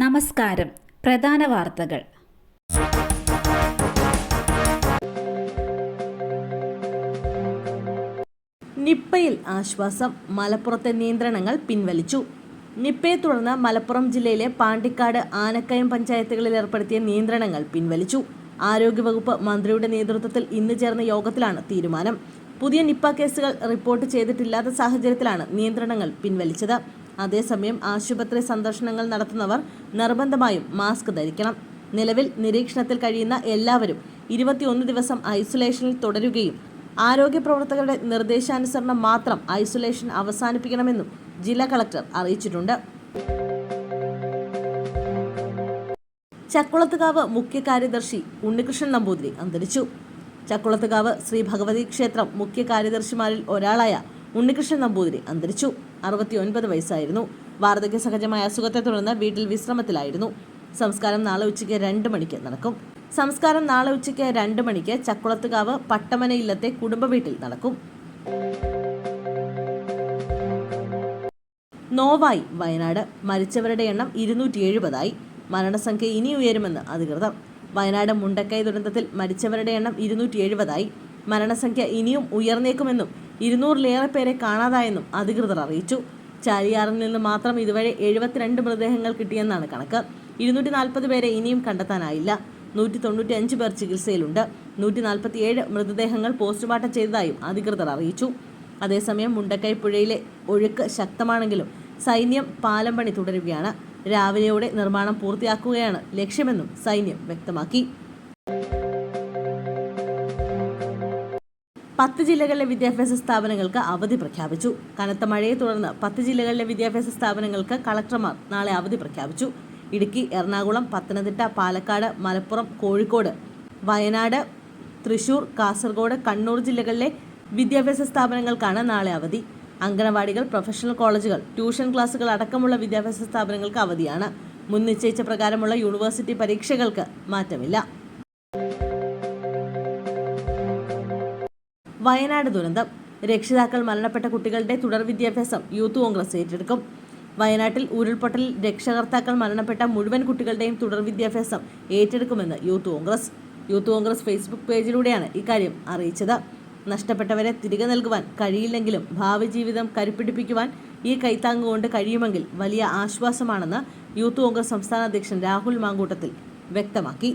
നമസ്കാരം. പ്രധാന വാർത്തകൾ. നിപ്പയിൽ ആശ്വാസം. മലപ്പുറത്തെ നിയന്ത്രണങ്ങൾ പിൻവലിച്ചു. നിപ്പയെ തുടർന്ന് മലപ്പുറം ജില്ലയിലെ പാണ്ടിക്കാട്, ആനക്കയം പഞ്ചായത്തുകളിൽ ഏർപ്പെടുത്തിയ നിയന്ത്രണങ്ങൾ പിൻവലിച്ചു. ആരോഗ്യവകുപ്പ് മന്ത്രിയുടെ നേതൃത്വത്തിൽ ഇന്ന് ചേർന്ന യോഗത്തിലാണ് തീരുമാനം. പുതിയ നിപ്പ കേസുകൾ റിപ്പോർട്ട് ചെയ്തിട്ടില്ലാത്ത സാഹചര്യത്തിലാണ് നിയന്ത്രണങ്ങൾ പിൻവലിച്ചത്. അതേസമയം ആശുപത്രി സന്ദർശനങ്ങൾ നടത്തുന്നവർ നിർബന്ധമായും മാസ്ക് ധരിക്കണം. നിലവിൽ നിരീക്ഷണത്തിൽ കഴിയുന്ന എല്ലാവരും 21 ദിവസം ഐസൊലേഷനിൽ തുടരുകയും ആരോഗ്യ പ്രവർത്തകരുടെ നിർദ്ദേശാനുസരണം മാത്രം ഐസൊലേഷൻ അവസാനിപ്പിക്കണമെന്നും ജില്ലാ കളക്ടർ അറിയിച്ചിട്ടുണ്ട്. ചക്കുളത്തുകാവ് മുഖ്യ കാര്യദർശി ഉണ്ണികൃഷ്ണൻ നമ്പൂതിരി അന്തരിച്ചു. ചക്കുളത്തുകാവ് ശ്രീ ഭഗവതി ക്ഷേത്രം മുഖ്യ കാര്യദർശിമാരിൽ ഒരാളായ ഉണ്ണികൃഷ്ണൻ നമ്പൂതിരി അന്തരിച്ചു. 69 വയസ്സായിരുന്നു. വാർദ്ധക്യ സഹജമായ അസുഖത്തെ തുടർന്ന് വീട്ടിൽ വിശ്രമത്തിലായിരുന്നു. സംസ്കാരം നാളെ ഉച്ചയ്ക്ക് 2 മണിക്ക് നടക്കും. സംസ്കാരം നാളെ ഉച്ചയ്ക്ക് 2 മണിക്ക് ചക്കുളത്തുകാവ് പട്ടമനയില്ലത്തെ കുടുംബ വീട്ടിൽ നടക്കും. നോവായി വയനാട്. മരിച്ചവരുടെ എണ്ണം 270ആയി. മരണസംഖ്യ ഇനി ഉയരുമെന്ന് അധികൃതർ. വയനാട് മുണ്ടക്കൈ ദുരന്തത്തിൽ മരിച്ചവരുടെ എണ്ണം 270ആയി. മരണസംഖ്യ ഇനിയും ഉയർന്നേക്കുമെന്നും 200-ലേറെ പേരെ കാണാതായെന്നും അധികൃതർ അറിയിച്ചു. ചാലിയാറിൽ നിന്ന് മാത്രം ഇതുവരെ 72 മൃതദേഹങ്ങൾ കിട്ടിയെന്നാണ് കണക്ക്. 240 പേരെ ഇനിയും കണ്ടെത്താനായില്ല. 195 പേർ ചികിത്സയിലുണ്ട്. 147 മൃതദേഹങ്ങൾ പോസ്റ്റ്മോർട്ടം ചെയ്തതായും അധികൃതർ അറിയിച്ചു. അതേസമയം മുണ്ടക്കൈ പുഴയിലെ ഒഴുക്ക് ശക്തമാണെങ്കിലും സൈന്യം പാലം പണി തുടരുകയാണ്. രാവിലെയോടെ നിർമ്മാണം പൂർത്തിയാക്കുകയാണ് ലക്ഷ്യമെന്നും സൈന്യം വ്യക്തമാക്കി. 10 ജില്ലകളിലെ വിദ്യാഭ്യാസ സ്ഥാപനങ്ങൾക്ക് അവധി പ്രഖ്യാപിച്ചു. കനത്ത മഴയെ തുടർന്ന് 10 ജില്ലകളിലെ വിദ്യാഭ്യാസ സ്ഥാപനങ്ങൾക്ക് കളക്ടർമാർ നാളെ അവധി പ്രഖ്യാപിച്ചു. ഇടുക്കി, എറണാകുളം, പത്തനംതിട്ട, പാലക്കാട്, മലപ്പുറം, കോഴിക്കോട്, വയനാട്, തൃശൂർ, കാസർഗോഡ്, കണ്ണൂർ ജില്ലകളിലെ വിദ്യാഭ്യാസ സ്ഥാപനങ്ങൾക്കാണ് നാളെ അവധി. അംഗനവാടികൾ, പ്രൊഫഷണൽ കോളേജുകൾ, ട്യൂഷൻ ക്ലാസുകൾ അടക്കമുള്ള വിദ്യാഭ്യാസ സ്ഥാപനങ്ങൾക്ക് അവധിയാണ്. മുൻ നിശ്ചയിച്ച പ്രകാരമുള്ള യൂണിവേഴ്സിറ്റി പരീക്ഷകൾക്ക് മാറ്റമില്ല. വയനാട് ദുരന്തം. രക്ഷിതാക്കൾ മരണപ്പെട്ട കുട്ടികളുടെ തുടർ വിദ്യാഭ്യാസം യൂത്ത് കോൺഗ്രസ് ഏറ്റെടുക്കും. വയനാട്ടിൽ ഉരുൾപൊട്ടലിൽ രക്ഷകർത്താക്കൾ മരണപ്പെട്ട മുഴുവൻ കുട്ടികളുടെയും തുടർ വിദ്യാഭ്യാസം ഏറ്റെടുക്കുമെന്ന് യൂത്ത് കോൺഗ്രസ് ഫേസ്ബുക്ക് പേജിലൂടെയാണ് ഇക്കാര്യം അറിയിച്ചത്. നഷ്ടപ്പെട്ടവരെ തിരികെ നൽകുവാൻ കഴിയില്ലെങ്കിലും ഭാവി ജീവിതം കരുപ്പിടിപ്പിക്കുവാൻ ഈ കൈത്താങ്ങുകൊണ്ട് കഴിയുമെങ്കിൽ വലിയ ആശ്വാസമാണെന്ന് യൂത്ത് കോൺഗ്രസ് സംസ്ഥാന അധ്യക്ഷൻ രാഹുൽ മാങ്കൂട്ടത്തിൽ വ്യക്തമാക്കി.